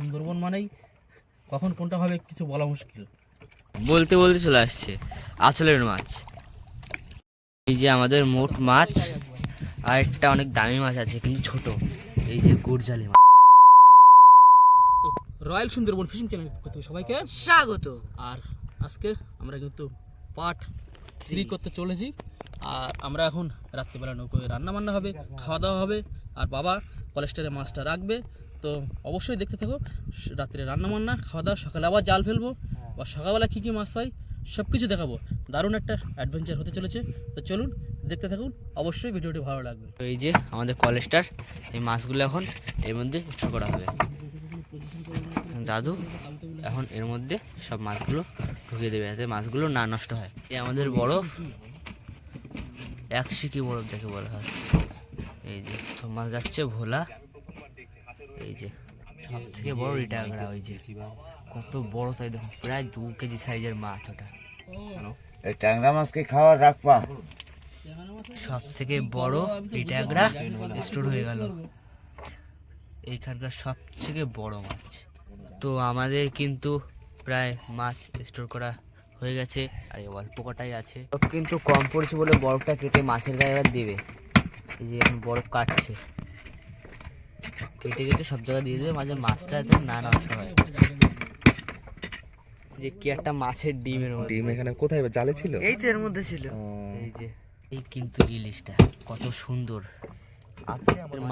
সুন্দরবন মানেই কখন কোনটা হবে কিছু বলা মুশকিল। বলতে বলতে চলে আসছে আঁচলের মাছ। এই যে আমাদের মোট মাছ, আর একটা অনেক দামি মাছ আছে কিন্তু ছোট, এই যে গুড়জালি মাছ। তো রয়্যাল সুন্দরবন ফিশিং চ্যানেল পক্ষ থেকে সবাইকে স্বাগত। আর আজকে আমরা কিন্তু পার্ট 3 করতে চলেছি। আর আমরা এখন রাত্রিবেলা নৌকোয় রান্না বান্না হবে, খাওয়া দাওয়া হবে, আর বাবা কলেস্টারে মাছটা রাখবে। তো অবশ্যই দেখতে থাকো, রাত্রে রান্না বান্না খাওয়া দাওয়া, সকালে আবার জাল ফেলবো, বা সকালবেলা কী কী মাছ পাই সব কিছু দেখাবো। দারুণ একটা অ্যাডভেঞ্চার হতে চলেছে। তো চলুন দেখতে থাকুন, অবশ্যই ভিডিওটি ভালো লাগবে। তো এই যে আমাদের কলেস্টার, এই মাছগুলো এখন এর মধ্যে স্টোর করা হবে। দাদু এখন এর মধ্যে সব মাছগুলো ঢুকিয়ে দেবে যাতে মাছগুলো না নষ্ট হয়। এই আমাদের বরফ, এক শিকি বরফ যাকে বলা হয়। এই যে তো মাছ যাচ্ছে ভোলা, এই যে সব থেকে বড় রিটাগড়া, ওই যে কত বড় তাই দেখো, প্রায় 2 কেজি সাইজের মাছ ওটা। এই ট্যাংরা মাছকে খাওয়া রাখবা। সব থেকে বড় রিটাগড়া স্টোর হয়ে গেল, এইখানকার সব থেকে বড় মাছ। তো আমাদের কিন্তু প্রায় মাছ স্টোর করা হয়ে গেছে, আর এই অল্প কটাই আছে। সব কিন্তু কম পড়ছে বলে বরফটা কেটে মাছের গায়ে এবার দেবে। এই যে এখন বরফ কাটছে, কেটে কেটে সব জায়গায় দিয়ে দেবে, মাঝে মাছটা যাতে না নষ্ট হয়। যে কি একটা মাছের ডিমের মধ্যে। ডিম এখানে কোথায় জালে ছিল? এই তো এর মধ্যে ছিল। এই যে এই কিন্তু ইলিশটা কত সুন্দর।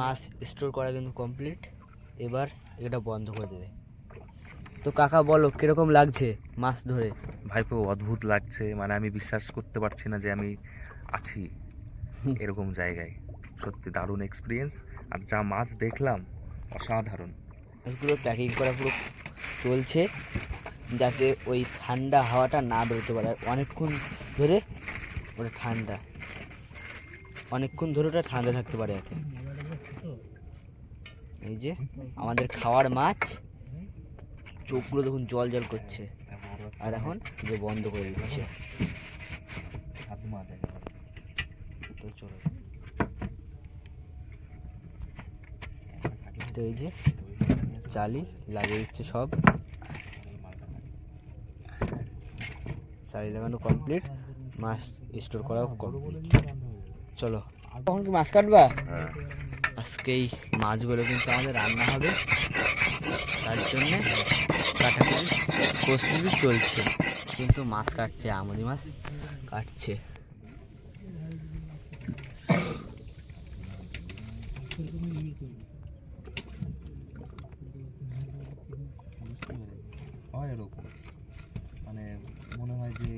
মাছ স্টোর করা কিন্তু কমপ্লিট, এবার এটা বন্ধ করে দেবে। তো কাকা বলো কিরকম লাগছে মাছ ধরে? ভাইপো অদ্ভুত লাগছে, মানে আমি বিশ্বাস করতে পারছি না যে আমি আছি এরকম জায়গায়। সত্যি দারুণ এক্সপিরিয়েন্স, আর যা মাছ দেখলাম অসাধারণ। মাছগুলো প্যাকিং করা পুরো চলছে যাতে ওই ঠান্ডা হাওয়াটা না বেরোতে পারে। আর অনেকক্ষণ ধরে ওটা ঠান্ডা, অনেকক্ষণ ধরে ওটা ঠান্ডা থাকতে পারে যাতে। এই যে আমাদের খাওয়ার মাছ, চোখগুলো দেখুন জল জল করছে, আর এখন যে বন্ধ করে দিচ্ছে। তো চলো, তো এই যে চালি লাগিয়ে দিচ্ছে সব, চালি লাগানো কমপ্লিট, মাছ স্টোর করাও কমপ্লিট। চলো তখন কি মাছ কাটবা? আজকে এই মাছগুলো কিন্তু আমাদের রান্না হবে, তার জন্যে কাটাকুটি প্রস্তুতি চলছে। কিন্তু মাছ কাটছে, আমুদি মাছ কাটছে। এরকম মানে মনে হয় যে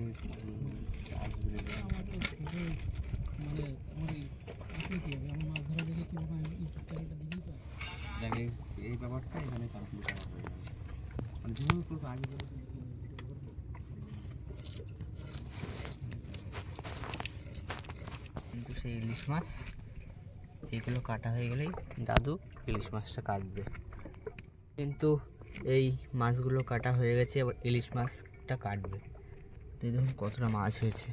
এই ব্যাপারটা এখানে কমপ্লিট করা হয়ে যাবে। মানে যেহেতু আগে কিন্তু সেই ইলিশ মাছ এইগুলো কাটা হয়ে গেলেই দাদু ইলিশ মাছটা কাটবে। কিন্তু এই মাছগুলো কাটা হয়ে গেছে, এবার ইলিশ মাছটা কাটবে। তো দেখুন কতটা মাছ হয়েছে।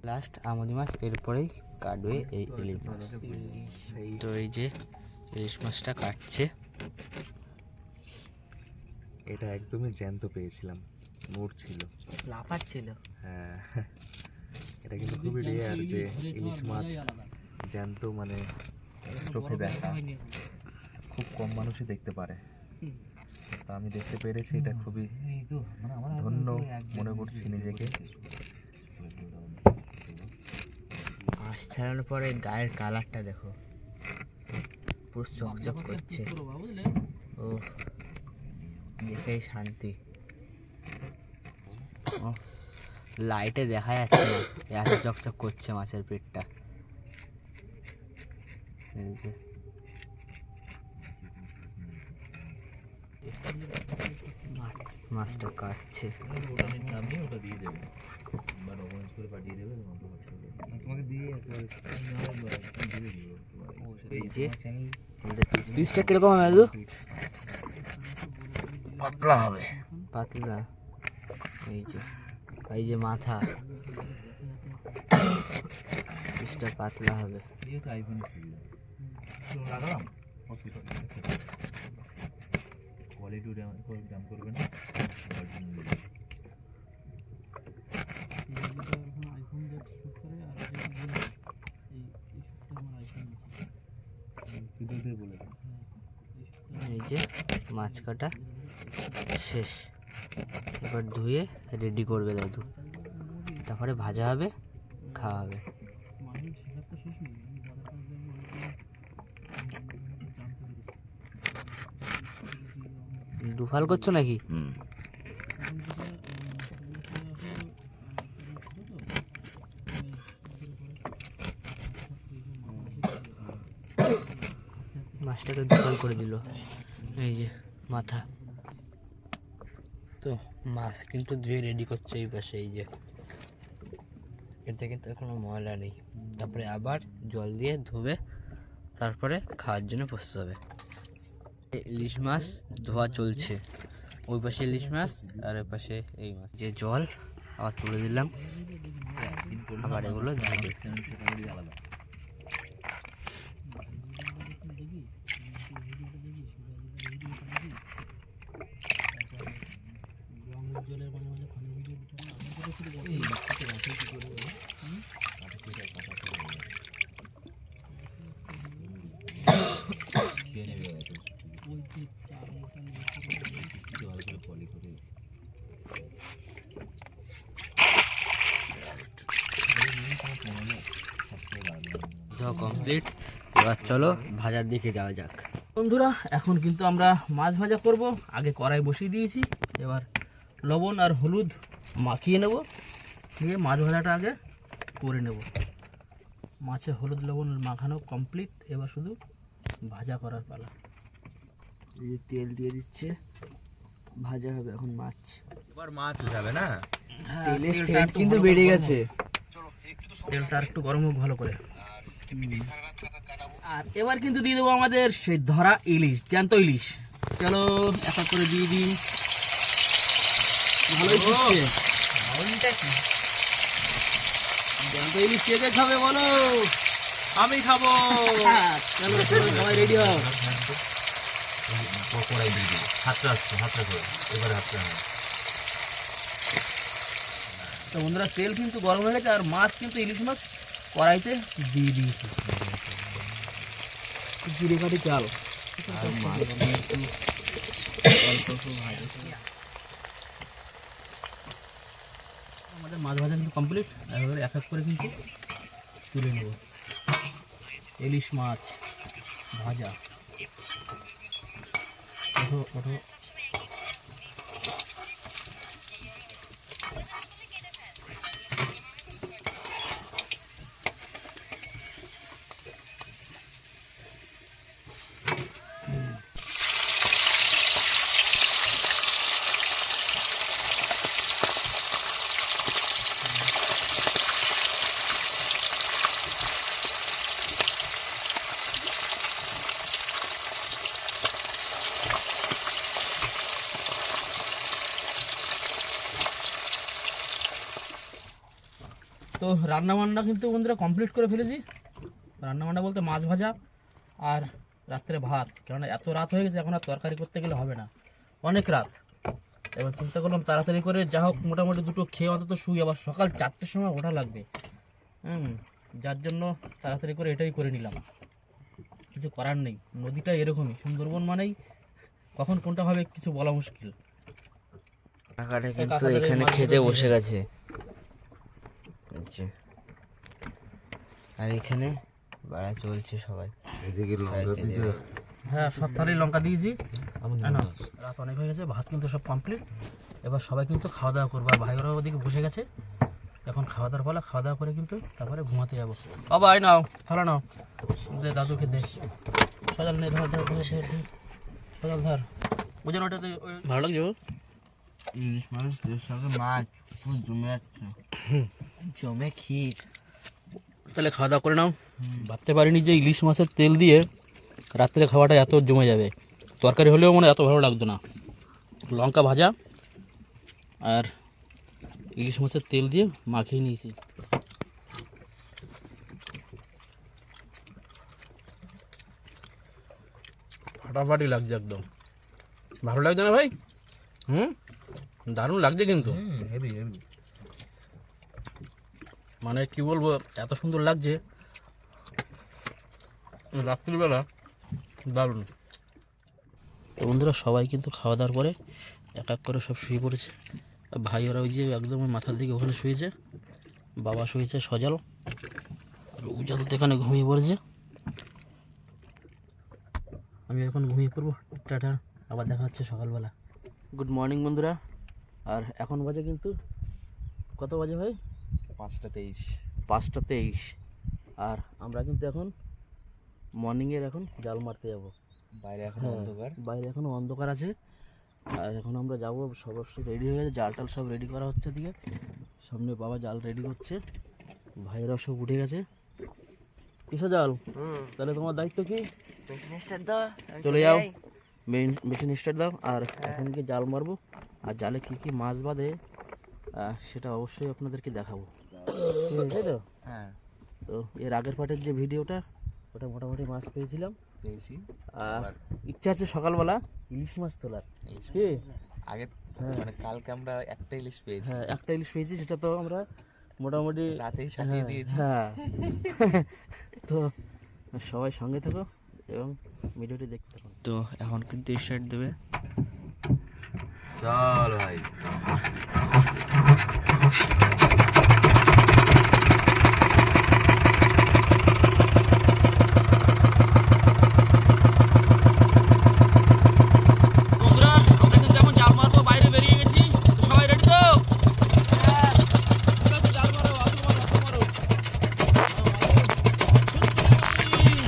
লাস্ট আমুদি মাছ, এরপরেই কাটবে এই ইলিশ মাছ। তো এই যে ইলিশ মাছটা কাটছে। এটা একদমই জ্যান্ত পেয়েছিলাম, নড়ছিল, লাফাচ্ছিল। হ্যাঁ এটা কিন্তু খুবই রেয়ার যে ইলিশ মাছ জ্যান্ত মানে চোখে দেখা, খুব কম মানুষই দেখতে পারে। তো আমি দেখতে পেরেছি, এটা খুবই ধন্য মনে করছি নিজেকে। মাছ ছাড়ানোর পরে গায়ের কালারটা দেখো, পুরো চকচক করছে। ও দেখেই শান্তি। লাইটে দেখা যাচ্ছে না, এত চকচক করছে মাছের পেটটা। মাছটা কাটছে। এই যে পিসটা কিরকম হবে দাদু? পাতলা হবে, পাতলা। এই যে মাথা, পিসটা পাতলা হবে। কোয়ালিটি দাম করবেন এই যে মাছ কাটা শেষ, এবার ধুয়ে রেডি করবে দাদু, তারপরে ভাজা হবে, খাওয়া হবে। দুফাল করছো নাকি? মাছটাকে দুফাল করে দিল, এই যে মাথা। তো মাছ কিন্তু ধুয়ে রেডি করছে এই পাশে, এই যে এতে কিন্তু কোনো ময়লা নেই। তারপরে আবার জল দিয়ে ধুবে, তারপরে খাওয়ার জন্য প্রস্তুত হবে। ইলিশ মাছ ধোয়া চলছে, ওই পাশে ইলিশ মাছ আর ওই পাশে এই মাছ। যে জল আবার তুলে দিলাম, আবার এগুলো ধুবে। আলাদা কমপ্লিট, এবার চলো ভাজার দিকে যাওয়া যাক। বন্ধুরা এখন কিন্তু আমরা মাছ ভাজা করব। আগে কড়াই বসিয়ে দিয়েছি, এবার লবণ আর হলুদ মাখিয়ে নেব, দিয়ে মাছ ভাজাটা আগে করে নেব। মাছে হলুদ লবণ মাখানো কমপ্লিট, এবার শুধু ভাজা করার পালা। এই যে তেল দিয়ে দিচ্ছে, ভাজা হবে এখন মাছ। এবার মাছ যাবে না, তেলের সেট কিন্তু বেড়ে গেছে, তেলটা আর একটু গরম হোক ভালো করে। আর এবার কিন্তু দিয়ে দেবো আমাদের সেই ধরা ইলিশ, জ্যান্ত ইলিশ। চলো একটা করে দিয়ে দিই, ভালোই দিচ্ছে। জ্যান্ত ইলিশ কে কে খাবে বলো? আমি খাবো। চলো চলো সবাই রেডি হও। পকোড়াই দিয়ে দিবো, হাতটা করে এবার হাতটা। তো বন্ধুরা তেল কিন্তু গরম হয়ে গেছে, আর মাছ কিন্তু ইলিশ মাছ কড়াইতে দিয়ে দিয়েছি। জিরে কাঠি চাল আমাদের মাছ ভাজা কিন্তু কমপ্লিট। এবারে এক এক করে কিন্তু তুলে নেব। ইলিশ মাছ ভাজা, ওঠো ওঠো। তো রান্নাবান্না কিন্তু বন্ধুরা কমপ্লিট করে ফেলেছি। রান্নাবান্না বলতে মাছ ভাজা আর রাত্রে ভাত, কেননা এত রাত হয়ে গেছে, এখন আর তরকারি করতে গেলে হবে না, অনেক রাত। এবার চিন্তা করলাম তাড়াতাড়ি করে যা হোক মোটামুটি দুটো খেয়ে অন্তত শুই, আবার সকাল 4টের সময় ওঠা লাগবে। যার জন্য তাড়াতাড়ি করে এটাই করে নিলাম, কিছু করার নেই। নদীটা এরকমই, সুন্দরবন মানেই কখন কোনটা হবে কিছু বলা মুশকিল। কাকাটা কিন্তু এখানে খেতে বসে গেছে, আর এখানে বাড়া চলছে সবাই। হ্যাঁ সব থালেই লঙ্কা দিয়েছি। রাত অনেক হয়ে গেছে, ভাত কিন্তু সব কমপ্লিট। এবার সবাই কিন্তু খাওয়া দাওয়া করবো, আর ভাইরা ওদিকে বসে গেছে। এখন খাওয়া দাওয়ার পালা, খাওয়া দাওয়া করে কিন্তু তারপরে ঘুমাতে যাবো। বাবা আই নাও, থালা নাও, দে দাদুকে দে। সজাল নেই, ধর ধর ধর সজাল ধর, ওজন ওটাতে ভালো লাগছে। ইলিশ মাছের সঙ্গে মাছ পুরো জমে যাচ্ছে, জমে ক্ষীর। তাহলে খাওয়া দাওয়া করে নাও। ভাবতে পারিনি যে ইলিশ মাছের তেল দিয়ে রাত্রে খাওয়াটা এত জমে যাবে। তরকারি হলেও মনে এত ভালো লাগতো না। লঙ্কা ভাজা আর ইলিশ মাছের তেল দিয়ে মাখিয়ে নিয়েছি। ফাটাফাটি লাগছে একদম। ভালো লাগছে না ভাই? দারুণ লাগছে কিন্তু, হেভি হেভি। মানে কি বলবো, এত সুন্দর লাগছে রাত্রিবেলা, দারুণ। তো বন্ধুরা সবাই কিন্তু খাওয়া দাওয়ার পরে এক এক করে সব শুয়ে পড়েছে। ভাই ওরা ওই যে একদম মাথার দিকে ওখানে শুয়েছে, বাবা শুয়েছে সজল, আর উজাল তো এখানে ঘুমিয়ে পড়েছে। আমি এখন ঘুমিয়ে পড়বো, টাটা, আবার দেখা হচ্ছে সকালবেলা। গুড মর্নিং বন্ধুরা। আর এখন বাজে কিন্তু কত বাজে ভাই? 5:23। 5:23। আর আমরা কিন্তু এখন মর্নিংয়ের এখন জাল মারতে যাব। বাইরে এখন অন্ধকার। বাইরে এখনো অন্ধকার আছে। আর এখন আমরা যাবো, সব রেডি হয়ে গেছে, জাল টাল সব রেডি করা হচ্ছে। দিকে সামনে বাবা জাল রেডি করছে, ভাইয়েরা সব উঠে গেছে। কিসে জাল? তাহলে তোমার দায়িত্ব কি? চলে যাও, মেশিন স্টার্ট দাও। আর এখন কি জাল মারবো, আর জালে কি কি মাছ বাঁধে সেটা অবশ্যই আপনাদেরকে দেখাবো, তাই তো? হ্যাঁ। তো এর আগের পার্টের যে ভিডিওটা, ওটা মোটামুটি মাছ পেয়েছিলাম। পেয়েছি। আর ইচ্ছা আছে সকালবেলা ইলিশ মাছ তোলার। কি আগে মানে কালকে আমরা একটা ইলিশ পেয়েছি। হ্যাঁ, একটা ইলিশ পেয়েছি, সেটা তো আমরা মোটামুটি রাতেই সাজিয়ে দিয়েছি। হ্যাঁ। তো সবাই সঙ্গে থাকো এবং ভিডিওটি দেখতে থাকো। তো এখন কিন্তু স্টার্ট দেবে। চল ভাই। বন্ধুরা আমরা কিন্তু এখন জাল মারবো, বাইরে বেরিয়ে গেছি। তো সবাই রেডি তো? ঠিক আছে, জাল মারো, আসো মারো, আসো মারো।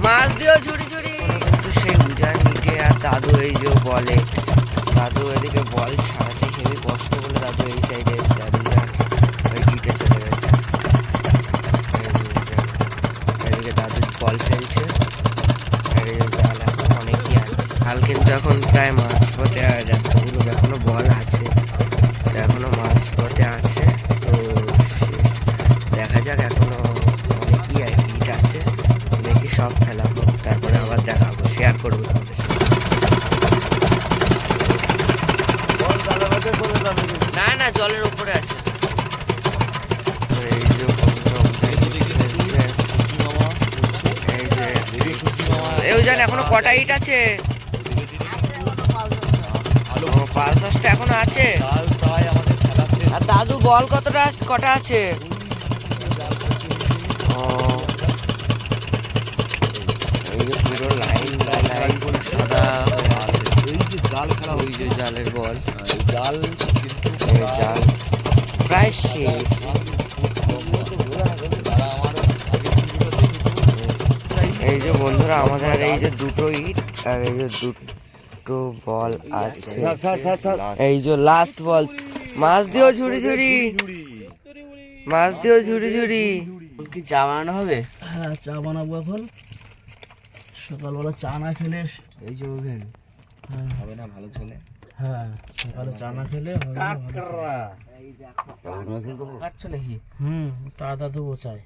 মাছ দিও ঝুড়ি ঝুড়ি। কিন্তু সেই উজান নিটে আর দাদু এই যে বলে, দাদু এদিকে বল ছাড়াতে হেবি কষ্ট বলে দাদু এই সাইডে এসছে, আর উজান ওই নিটে চলে গেছে। এদিকে দাদু বল ফেলছে, আর এই জাল এখন অনেকই আছে। কাল কিন্তু এখন প্রায় মাছ পথে, আর এতগুলো এখনো বল আছে, এখনো মাছ পথে আছে। তো দেখা যাক, এখনো অনেকই হিট আছে, দেখি সব ফেলা হোক, তারপরে আবার দেখাবো, শেয়ার করবো তোমাদের সাথে। না না, জলের উপরে আছে। এই যে এই জান এখনো কটা ইট আছে? 5-10টা এখনো আছে। আর দাদু বল কটা আছে? এই যে পুরো লাইন বাই লাইন সাদা হয়ে আছে। এই যে জাল খেলা, ওই যে জালের বল, জাল জাল প্রায় শেষ। এই যে বন্ধুরা আমাদের এই যে দুটো ইট আর এই যে দুটো বল আছে, এই যে লাস্ট বল। মাছ দিও ঝুড়ি ঝুড়ি, মাছ দিও ঝুড়ি ঝুড়ি। কি চা বানানো হবে? হ্যাঁ, চা বানাবো এখন। সকালবেলা চা না খেলে এই যে ওভেন হবে না ভালো ছেলে। হ্যাঁ, সকালে চা না খেলে হবে না ভালো ছেলে। কাটছো নাকি? ওটা আদা দেবো চাই।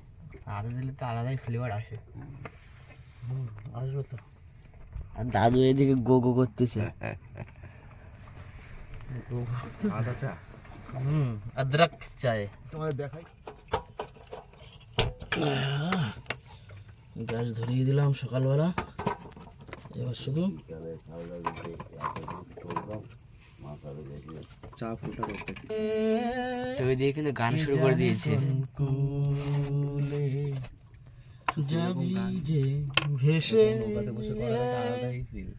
আদা দিলে তো আলাদাই ফ্লেভার আসে। আসবে তো। আর দাদু এদিকে গো গো করতেছে। আদা চা। अदरक चाय তোমাদের দেখাই। গ্যাস ধরিয়ে দিলাম সকালবেলা। এবার শুধু চা ফুটা করতে। তো ওই দিয়ে কিন্তু গান শুরু করে দিয়েছে। কুলে যাবি যে ভেসে বসে করা একটা আলাদাই ফিল।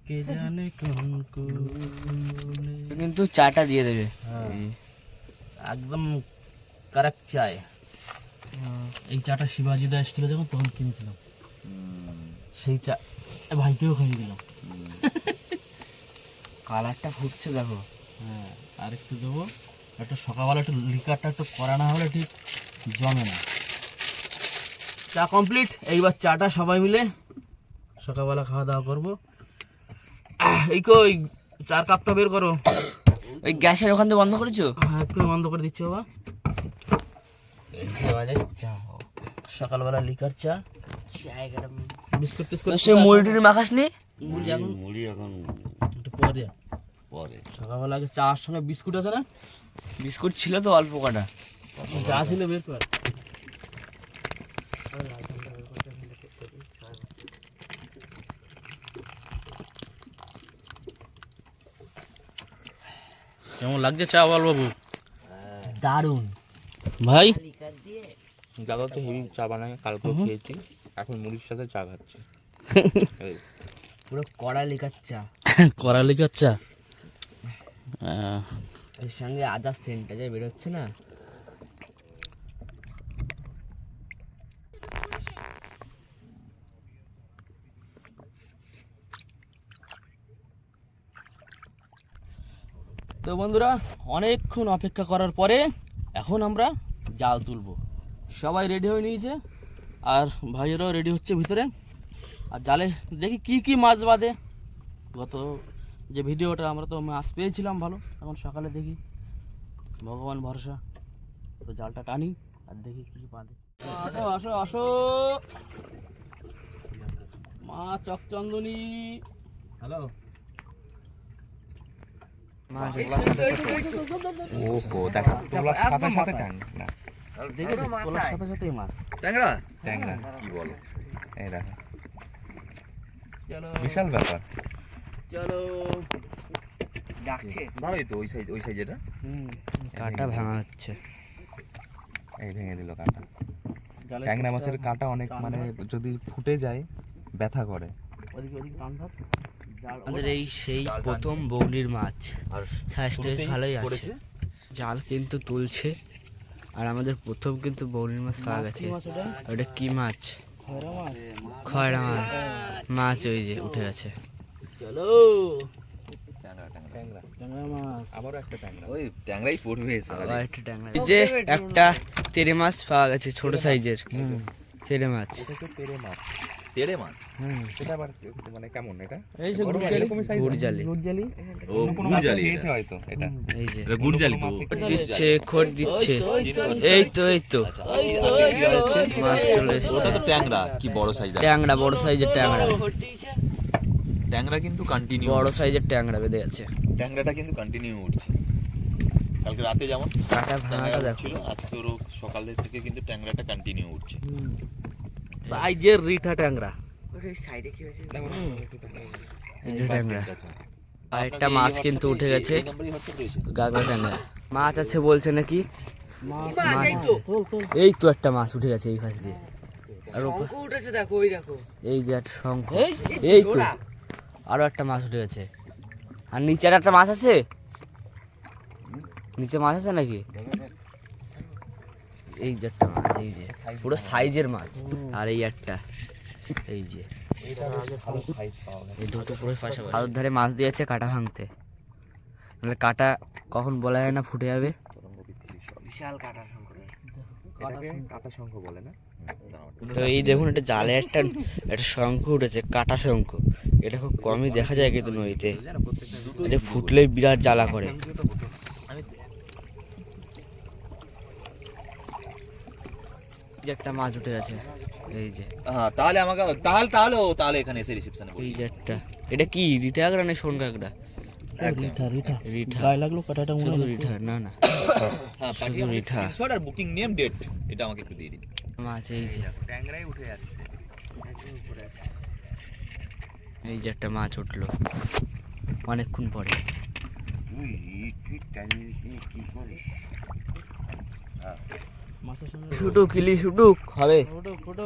কে জানে কোন কুলে। কিন্তু চাটা দিয়ে দেবে একদম কারেক্ট চায়। এই চাটা শিবাজি দা এসেছিল যখন, তখন কিনেছিলাম সেই চা, ভাইকেও খাইয়ে দিলাম। কালারটা ফুটছে দেখো। হ্যাঁ, আর একটু দেবো। একটু সকালবেলা একটু লিকারটা একটু করা না হলে ঠিক জমে না। চা কমপ্লিট। এইবার চাটা সবাই মিলে সকালবেলা খাওয়া দাওয়া করবো। এই কই চার কাপটা বের করো। ওই গ্যাসের ওখান থেকে বন্ধ করেছো? হ্যাঁ, একটু বন্ধ করে দিচ্ছি বাবা। চা সকালবেলা লিকার চা, বিস্কুট টিস্কুট। সে মুড়ি টুড়ি মাখাস নি? মুড়ি এখন মুড়ি এখন একটু পরে পরে সকালবেলা আগে চার সঙ্গে বিস্কুট আছে না, বিস্কুট ছিল তো অল্প কটা। যা ছিল বের কর। কেমন লাগছে চা বল বাবু? দারুণ ভাই দাদা তো হেভি চা বানায়, কালকেও খেয়েছি, এখন মুড়ির সাথে চা খাচ্ছি। পুরো কড়া লিকার চা, করা লিখার চা। এর সঙ্গে আদা সেন্টটা যে বেরোচ্ছে না, তো বন্ধুরা অনেকক্ষণ অপেক্ষা করার পরে এখন আমরা জাল তুলবো। সবাই রেডি হয়ে নিয়েছে আর ভাইয়েরাও রেডি হচ্ছে ভিতরে। আর জালে দেখি কি কি মাছ বাঁধে। গত যে ভিডিওটা আমরা তো মাছ পেয়েছিলাম ভালো, এখন সকালে দেখি ভগবান ভরসা। তো জালটা টানি আর দেখি কি কি বাঁধে। আসো আসো আসো মা চকচন্দনী। হ্যালো মাছ ওহো দেখো, তোলার সাথে সাথে ট্যাংরা, দেখেছো তোলার সাথে সাথেই মাছ। ট্যাংরা ট্যাংরা কি বলো? এই দেখো, চলো বিশাল ব্যাপার। চলো ডাকছে, ভালোই তো ওই সাইজ এটা। কাটা ভাঙা হচ্ছে। এই ভেঙে দিল কাঁটা। জালে ট্যাংরা মাছের কাঁটা অনেক মানে যদি ফুটে যায় ব্যথা করে। ওদিকে ওদিকে টান ধর। জাল আমাদের এই সেই প্রথম বৌনির মাছ, আর সাইজটা বেশ ভালোই আছে। পড়েছে। জাল কিন্তু তুলছে আর আমাদের প্রথম কিন্তু বৌনির মাছ পাওয়া গেছে। ওটা কি মাছ? খয়রা মাছ। খয়রা মাছ। মাছ ওই যে উঠে গেছে। চলো ট্যাংরা ট্যাংরা মাছ। আবারও একটা ট্যাংরা। ওই ট্যাংরাই পড়বে আবার একটা ট্যাংরা। এই যে একটা তেরে মাছ পাওয়া গেছে, ছোট সাইজের তেরে মাছ। এটা হচ্ছে তেরে মাছ। তেড়ে মাছ। এটা আবার মানে কেমন এটা? এই যে বড় এরকমই size গুড় জালি। গুড় জালি। ও কোনো গুড় মাছ জালি দিয়েছে হয়তো এটা। এই যে এটা গুড় জালি তো। দিচ্ছে, খোট দিচ্ছে। এই তো এই তো মাছ চলে ওটা এসছে। তো ট্যাংরা, কি বড় সাইজ। ট্যাংরা, বড় সাইজের ট্যাংরা, ট্যাংরা কিন্তু কন্টিনিউ, বড় সাইজের ট্যাংরা বেঁধে গেছে। ট্যাংরাটা কিন্তু কন্টিনিউ উঠছে। কালকে রাতে যেমন কাটা ভাঙাটা দেখো। ছিল, আজকেও সকাল থেকে কিন্তু ট্যাংরাটা কন্টিনিউ উঠছে। সাইজের রিঠা ট্যাংরা। এটা ট্যাংরা। আর একটা মাছ কিন্তু উঠে গেছে, গাগরা ট্যাংরা। মাছ আছে বলছে নাকি? মাছ এই তো একটা মাছ উঠে গেছে এই পাশ দিয়ে। আর উঠেছে দেখো, ওই দেখো, এই যে একটা শঙ্খ। এই তো আরো একটা মাছ উঠে গেছে। আর নিচে একটা মাছ আছে, নিচে মাছ আছে নাকি? এই যে একটা মাছ, এই যে পুরো সাইজের মাছ। আর এই একটা, এই যে এই দুটো পুরো পাশাপাশি। হাতের ধারে মাছ দিয়েছে কাটা ভাঙতে, নাহলে কাটা কখন বলা যায় না ফুটে যাবে। বিশাল কাটা শঙ্খ, এটাকে কাটা শঙ্খ বলে না? তো এই দেখুন এটা জালে একটা শঙ্খ উঠেছে, কাটা শঙ্খ। এটা খুব কমই দেখা যায় কিন্তু নদীতে, এটা ফুটলেই বিরাট জ্বালা করে। যে একটা মাছ উঠে গেছে, এই যে হ্যাঁ তাহলে আমাকে তাহলে এখানে এসে রিসেপশনে এই যে একটা। এটা কি রিঠা কাঁকড়া না শোন কাঁকড়া? রিঠা রিঠা রিঠা। গায়ে লাগলো কাটাটা মনে শুধু হয় রিঠা, না না হ্যাঁ শুধু রিঠা স্ক্রিনশট আর বুকিং নেম ডেট এটা আমাকে একটু দিয়ে দিন। মাছ। এই যে ট্যাংরাই উঠে যাচ্ছে। এই যে একটা মাছ উঠলো অনেকক্ষণ পরে। মাছের সঙ্গে শুটুক, ইলিশ শুটুক হবে, ফটো ফটো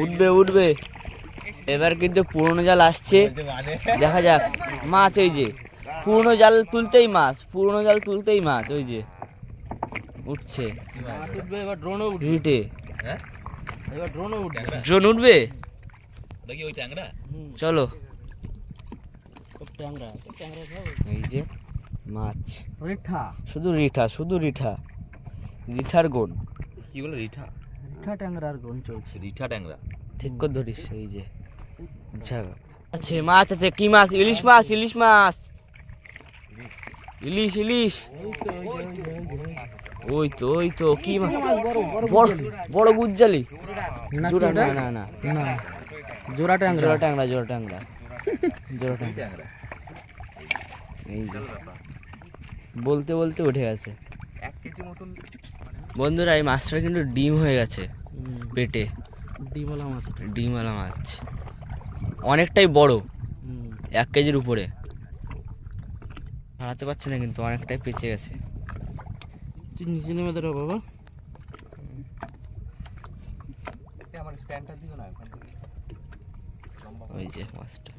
উঠবে উঠবে। এবার কিন্তু পুরনো জাল আসছে, দেখা যাক। মাছ এই যে পুরনো জাল তুলতেই মাছ, পুরনো জাল তুলতেই মাছ। ওই যে উঠছে মাছ উঠবে, এবার ড্রোনও উঠবে। রিটে হ্যাঁ এবার ড্রোনও উঠবে। ড্রোন উঠবে। ওটা কি ওই ট্যাংরা? চলো, খুব ট্যাংরা ট্যাংরা খাও। এই যে মাছ, রিঠা শুধু রিঠা, শুধু রিঠা, রিঠার গুণ। কি বলে রিঠা? রিঠা ট্যাংরার গুণ চলছে। রিঠা ট্যাংরা। ঠিক করে ধরিস। এই যে আছে মাছ আছে। কি মাছ? ইলিশ মাছ, ইলিশ মাছ, ইলিশ ইলিশ। ওই তো ওই তো কি মাছ? বড় বড় গুজ্জালি। জোড়া না না না না জোড়া ট্যাংরা। জোড়া ট্যাংরা, জোড়া ট্যাংরা। জোড়া এই ট্যাংরা। ট্যাংরা এই যে বলতে বলতে উঠে গেছে 1 কেজি মতন। বন্ধুরা। এই মাছটা কিন্তু ডিম হয়ে গেছে পেটে, ডিমওয়ালা মাছ। ডিমওয়ালা মাছ, অনেকটাই বড়, 1 কেজির উপরে। হারাতে পারছে না কিন্তু অনেকটাই পেঁচে গেছে। তুই নিচে নেমে দাঁড়া বাবা। আমার স্ট্যান্ডটা দিও না এখন। ওই যে মাছটা,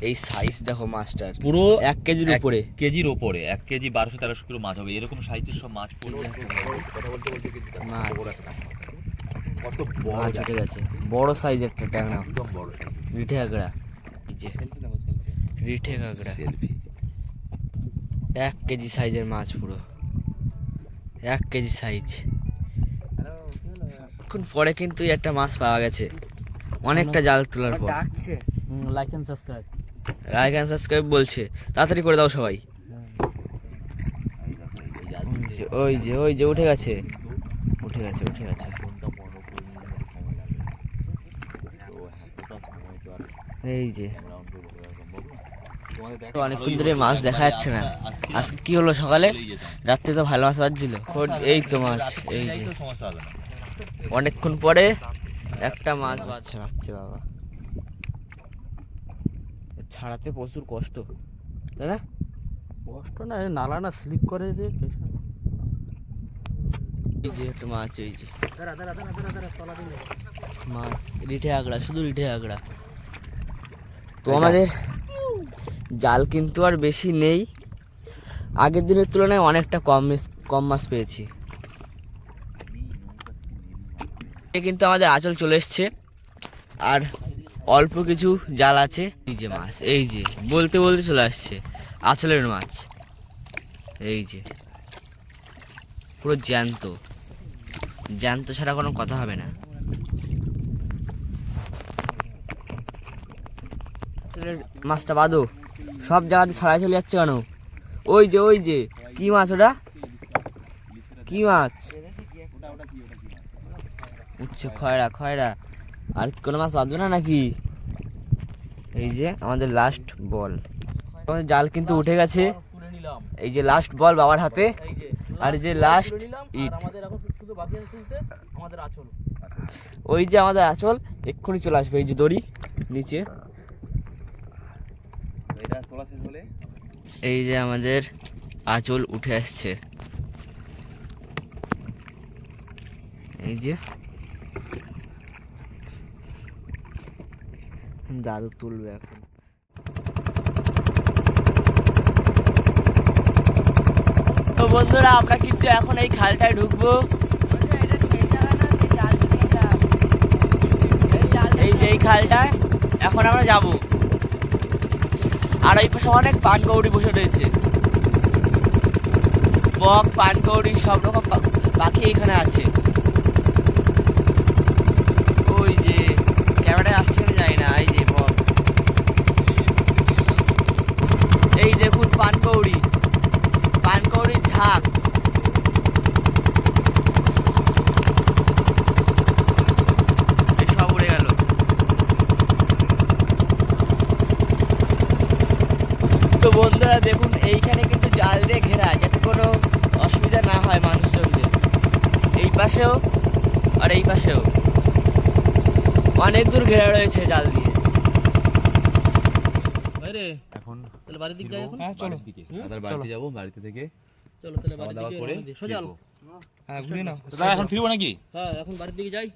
এই সাইজ দেখো মাছটার, পুরো 1 কেজির উপরে। কেজির ওপরে 1 কেজি 1200-1300 কিলো মাছ হবে, এরকম সাইজের সব মাছ পুরো কথা বলতে বলতে কিন্তু মাছ কত বড় মাছ উঠে গেছে, বড় সাইজ একটা ট্যাংরা, একদম বড়। রিঠে কাঁকড়া। এই যে রিঠে কাঁকড়া, সেলফি 1 কেজি সাইজের মাছ, পুরো 1 কেজি সাইজ। এখন পরে কিন্তু একটা মাছ পাওয়া গেছে অনেকটা জাল তোলার পর। Like and subscribe. Like and subscribe বলছে, তাড়াতাড়ি করে দাও সবাই। ওই যে ওই যে উঠে গেছে, উঠে গেছে, উঠে গেছে। এই যে অনেকক্ষণ ধরে মাছ দেখা যাচ্ছে না। আজকে কি হলো সকালে? রাত্রে তো ভালো মাছ বাজছিল। এই তো মাছ, এই যে সমস্যা হবে না। অনেকক্ষণ পরে একটা মাছ ছাড়াচ্ছে বাবা। ছাড়াতে প্রচুর কষ্ট, তাই না? কষ্ট না, নালা না স্লিপ করে যে। এই যে একটা মাছ, এই যে মাছ, রিঠে কাঁকড়া, শুধু রিঠে কাঁকড়া। তো আমাদের জাল কিন্তু আর বেশি নেই, আগের দিনের তুলনায় অনেকটা কম মাছ পেয়েছি। কিন্তু আমাদের আঁচল চলে এসছে, আর অল্প কিছু জাল আছে। এই যে মাছ, এই যে বলতে বলতে চলে আসছে আঁচলের মাছ। এই যে পুরো জ্যান্ত, জ্যান্ত ছাড়া কোনো কথা হবে না। আঁচলের মাছটা বাদো, সব জায়গাতে ছাড়াই চলে যাচ্ছে কেন? ওই যে ওই যে কি মাছ ওটা? কি মাছ? উঠছে খয়রা, খয়রা। আর কোনো মাছ বাঁধবে না নাকি? এই যে আমাদের লাস্ট বল, আমাদের জাল কিন্তু উঠে গেছে। এই যে লাস্ট বল বাবার হাতে, আর এই যে লাস্ট ইট। আমাদের এখন শুধু বাকি আছে তুলতে আমাদের আঁচল। ওই যে আমাদের আঁচল এক্ষুনি চলে আসবে। এই যে দড়ি নিচে, এটা তোলা শেষ হলে এই যে আমাদের আঁচল উঠে আসছে। এই যে দাদু তুলবে এখন। তো বন্ধুরা আমরা কিন্তু এখন এই খালটায় ঢুকবো। এই যে এই খালটায় এখন আমরা যাব। আর ওই পাশে অনেক পানকৌড়ি বসে রয়েছে, বক, পানকৌড়ি, সব রকম পাখি এখানে আছে। ওই যে ক্যামেরায় আসছে আমি জানি না, এই যে বক, এই দেখুন পানকৌড়ি, পানকৌড়ির ঝাঁক। সব উড়ে গেল। তো বন্ধুরা দেখুন, এইখানে কিন্তু জাল দিয়ে ঘেরা, যাতে কোনো অসুবিধা না হয় মানুষজনদের। এই পাশেও আর এই পাশেও অনেক দূর ঘেরা রয়েছে জাল দিয়ে। রে এখন তাহলে বাড়ির দিকে যাই এখন। হ্যাঁ চলো দাদার বাড়িতে যাবো, বাড়িতে থেকে চলো তাহলে খাওয়া বাড়ির দাওয়া দিকে করে রওনা দিই। সোজা আলো। হ্যাঁ ঘুরে নাও। দাদা এখন ফিরবো নাকি? হ্যাঁ এখন বাড়ির দিকে যাই,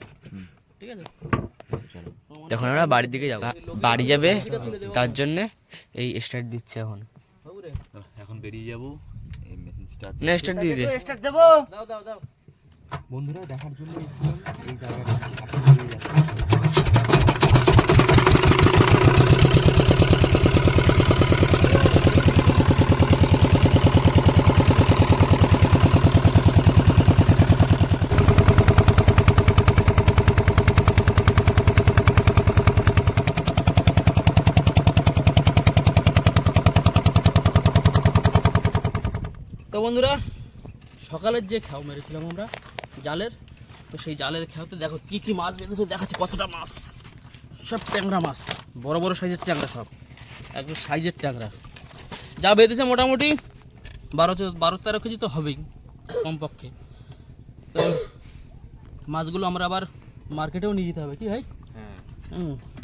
ঠিক আছে? যখন আমরা বাড়ির দিকে যাবো, বাড়ি যাবে তার জন্যে এই স্টার্ট দিচ্ছে এখন। বাবু রে এখন বেরিয়ে যাবো, এই মেশিন স্টার্ট। না স্টার্ট দিয়ে দে। দাও দাও দাও। বন্ধুরা দেখার জন্য এসেছিলাম এই জায়গাটা এখন বেরিয়ে যাচ্ছে। তো বন্ধুরা, সকালের যে খেও মেরেছিলাম আমরা জালের, তো সেই জালের খেওতে দেখো কি কি মাছ বেঁধেছে, দেখাচ্ছি কতটা মাছ। সব ট্যাংরা মাছ, বড় বড় সাইজের ট্যাংরা সব। একদম সাইজের ট্যাংরা যা বেঁধেছে মোটামুটি 12-13 কেজি তো হবেই কমপক্ষে। তো মাছগুলো আমরা আবার মার্কেটেও নিয়ে যেতে হবে, কি ভাই? হ্যাঁ,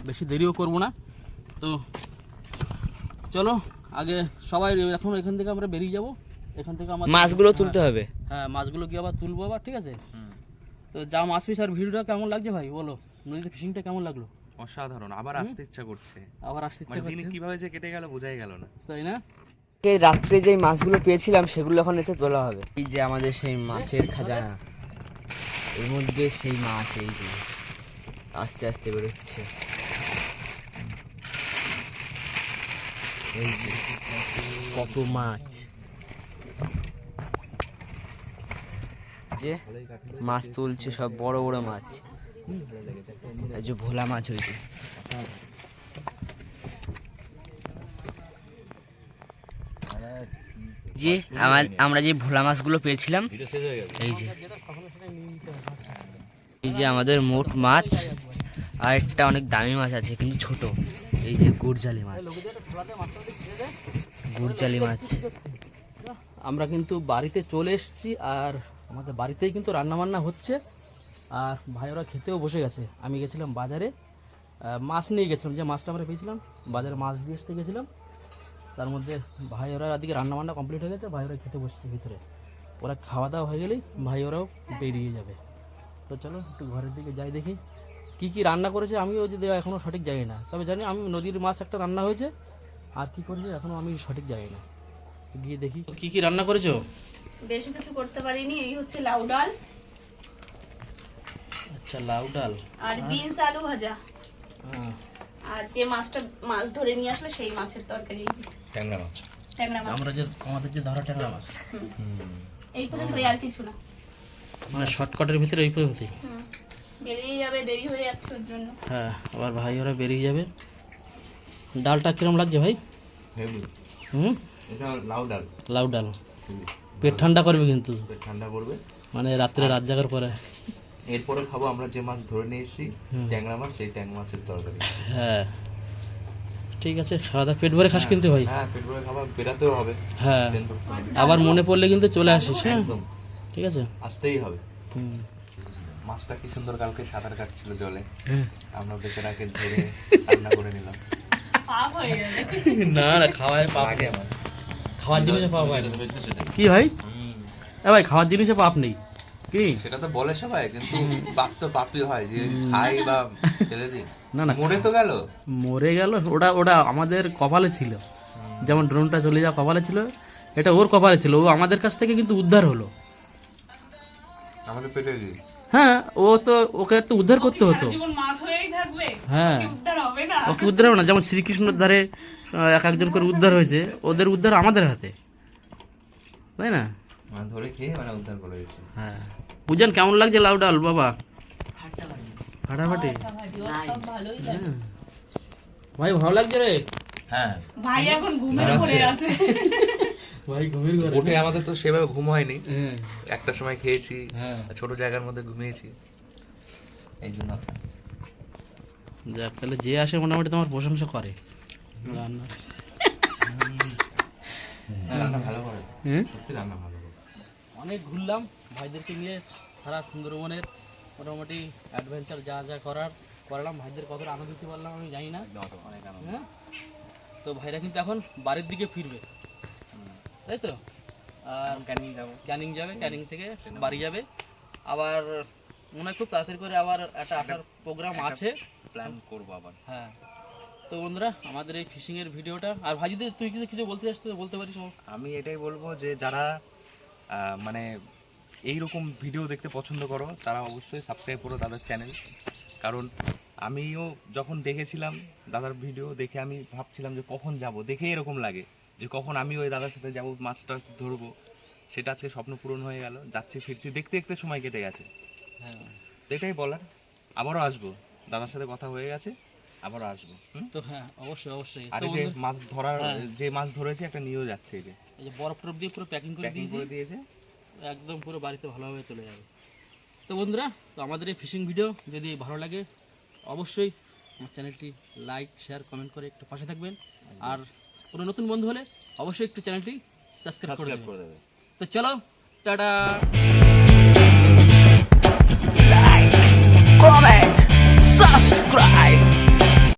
বেশি দেরিও করবো না। তো চলো আগে সবাই এখন এখান থেকে আমরা বেরিয়ে যাব। এখান থেকে আমার মাছগুলো তুলতে হবে। হ্যাঁ, মাছগুলো কি আবার তুলবো আবার, ঠিক আছে? হুম, তো যা মাছ পিস আর ভিডিওটা কেমন লাগছে ভাই বলো, নদীতে ফিশিংটা কেমন লাগলো? অসাধারণ। আবার আসতে ইচ্ছা করছে, আবার আসতে ইচ্ছা মানে দিনে করছে, কিভাবে যে কেটে গেল বোঝাই গেল না। তাই না? এই রাত্রে যে মাছগুলো পেয়েছিলাম সেগুলো এখন এতে তোলা হবে। এই যে আমাদের সেই মাছের খাজানা, এর মধ্যে সেই মাছ এই যে আস্তে আস্তে বেরোচ্ছে। এই যে কত মাছ, যে মাছ তুলছে সব বড় বড় মাছ। এই যে ভোলা মাছ হয়েছে। যে আমরা যে ভোলা মাছগুলো পেয়েছিলাম, এই যে আমাদের মোট মাছ। আর একটা অনেক দামি মাছ আছে কিন্তু ছোট, এই যে গুড়জালি মাছ। গুড়জালি মাছ। আমরা কিন্তু বাড়িতে চলে এসেছি, আর আমাদের বাড়িতেই কিন্তু রান্না বান্না হচ্ছে, আর ভাই ওরা খেতেও বসে গেছে। আমি গেছিলাম বাজারে, মাছ নিয়ে গেছিলাম, যে মাছটা আমরা পেয়েছিলাম বাজারে মাছ দিয়ে আসতে গেছিলাম। তার মধ্যে ভাই ওরা দিকে রান্না বান্না কমপ্লিট হয়ে গেছে, ভাই ওরা খেতে বসছে ভিতরে। ওরা খাওয়া দাওয়া হয়ে গেলেই ভাই ওরাও বেরিয়ে যাবে। তো চলো একটু ঘরের দিকে যাই, দেখি কি কি রান্না করেছে। আমিও যদি এখনও সঠিক জানি না, তবে জানি আমি নদীর মাছ একটা রান্না হয়েছে, আর কি করেছে এখনও আমি সঠিক জানি না। গিয়ে দেখি কি কি রান্না করেছো। বেশি কিছু করতে পারিনি, এই হচ্ছে লাউ ডাল আচ্ছা, লাউ ডাল আর বিনস আলু ভাজা, হ্যাঁ, আর যে মাছ ধরে নিয়ে আসলে সেই মাছের তরকারি, এই যে ট্যাংরা মাছ। ট্যাংরা মাছ। আমাদের যে ধরা ট্যাংরা মাছ, এই পর্যন্ত আর কিছু না, মানে শর্টকাটের ভিতরে এই পদ্ধতি। বেরিয়ে যাবে, দেরি হয়ে যাচ্ছে ওর জন্য। হ্যাঁ, আবার ভাই ওরা বেরিয়ে যাবে। ডালটা কিরম লাগছে ভাই? এটা লাউ ডাল। লাউ ডাল পেট ঠান্ডা করবে কিন্তু, ঠান্ডা করবে, মানে রাত্রে রাত জাগার পরে। এরপরে খাবো আমরা যে মাছ ধরে নিয়ে এসেছি ট্যাংরা মাছ, সেই ট্যাংরা মাছের তরকারি। হ্যাঁ ঠিক আছে, খাওয়া দাওয়া পেট ভরে খাস কিন্তু ভাই। হ্যাঁ, পেট ভরে খাবার, বেরাতেও হবে। হ্যাঁ, আবার মনে পড়লে কিন্তু চলে আসিস। হ্যাঁ একদম ঠিক আছে, আসতেই হবে। হুম। মাছটা কি সুন্দর কালকে সাঁতার কাটছিল জলে, হ্যাঁ। আমরা বেচারাকে ধরে রান্না করে নিলাম। পাপ হয়ে যাবে। না না, খাওয়ায় পাপ আগে আমার খাওয়ার জিনিসে পাপ হয় না। কি ভাই? এ ভাই, খাওয়ার জিনিসে পাপ নেই কি? সেটা তো বলে সবাই, কিন্তু পাপ তো পাপই হয়, যে খাই বা ফেলে দিই। না না, মরে তো গেল। মরে গেল, ওটা আমাদের কপালে ছিল। যেমন ড্রোনটা চলে যাওয়া কপালে ছিল, এটা ওর কপালে ছিল। ও আমাদের কাছ থেকে কিন্তু উদ্ধার হলো। আমাদের পেটে দিই। হ্যাঁ, ওকে তো উদ্ধার করতে হতো। জীবন মাছ হয়েই থাকবে, হ্যাঁ, উদ্ধার হবে না। ওকে উদ্ধার হবে না। যেমন শ্রীকৃষ্ণের ধারে এক একজন করে উদ্ধার হয়েছে, ওদের উদ্ধার আমাদের হাতে, তাই না? মানে ধরে খেয়ে মানে উদ্ধার করে দিচ্ছি। হ্যাঁ, বুঝছেন কেমন লাগছে লাউ ডাল বাবা? ফাটাফাটি। ভালোই লাগে। ভাই ভালো লাগছে রে? হ্যাঁ, ভাই এখন ঘুমের ঘরে আছে। ভাই ঘুমিয়ে ঘরে। ওঠে আমাদের তো সেভাবে ঘুম হয়নি, হ্যাঁ একটা সময় খেয়েছি, হ্যাঁ, ছোট জায়গার মধ্যে ঘুমিয়েছি, এই জন্য। যাক, তাহলে যে আসে মোটামুটি তোমার প্রশংসা করে রান্নার। রান্না ভালো করে, হ্যাঁ, সত্যি রান্না ভালো করে। অনেক ঘুরলাম ভাইদেরকে নিয়ে সারা সুন্দরবনের মোটামুটি অ্যাডভেঞ্চার যা যা করালাম। ভাইদের কতটা আনন্দ দিতে পারলাম আমি জানি না। হ্যাঁ, তো ভাইরা কিন্তু এখন বাড়ির দিকে ফিরবে, তাই তো? আর ক্যানিং যাবে, ক্যানিং থেকে বাড়ি যাবে। আবার মনে হয় খুব তাড়াতাড়ি করে আবার একটা আসার প্রোগ্রাম আছে, প্ল্যান করবো আবার। হ্যাঁ। তো বন্ধুরা, আমাদের এই ফিশিংয়ের ভিডিওটা, আর ভাই যদি তুই কিছু বলতে চাস তো বলতে পারিস। আমি এটাই বলবো যে যারা মানে এইরকম ভিডিও দেখতে পছন্দ করো, তারা অবশ্যই সাবস্ক্রাইব করো দাদার চ্যানেল। কারণ আমিও যখন দেখেছিলাম দাদার ভিডিও দেখে, আমি ভাবছিলাম যে কখন যাব, দেখে এরকম লাগে যে কখন আমি ওই দাদার সাথে যাবো, মাছ টাছ ধরবো। সেটা আজকে স্বপ্ন পূরণ হয়ে গেল। যাচ্ছি ফিরছি, দেখতে দেখতে সময় কেটে গেছে। হ্যাঁ, তো এটাই বলার, আবারও আসবো, দাদার সাথে কথা হয়ে গেছে, আবারও আসবো। তো হ্যাঁ, অবশ্যই অবশ্যই। আর তো এই যে বন্ধু, মাছ ধরার, হ্যাঁ। যে মাছ ধরেছে একটা নিয়েও যাচ্ছে, এই যে এই যে বরফ টরফ দিয়ে পুরো প্যাকিং করে প্যাকিং দিয়েছি, করে দিয়েছে। একদম পুরো বাড়িতে ভালোভাবে চলে যাবে। তো বন্ধুরা, তো আমাদের এই ফিশিং ভিডিও যদি ভালো লাগে অবশ্যই আমার চ্যানেলটি লাইক শেয়ার কমেন্ট করে একটু পাশে থাকবেন। আর কোনো নতুন বন্ধু হলে অবশ্যই একটু চ্যানেলটি সাবস্ক্রাইব করে দেবেন। তো চলো, টাটা।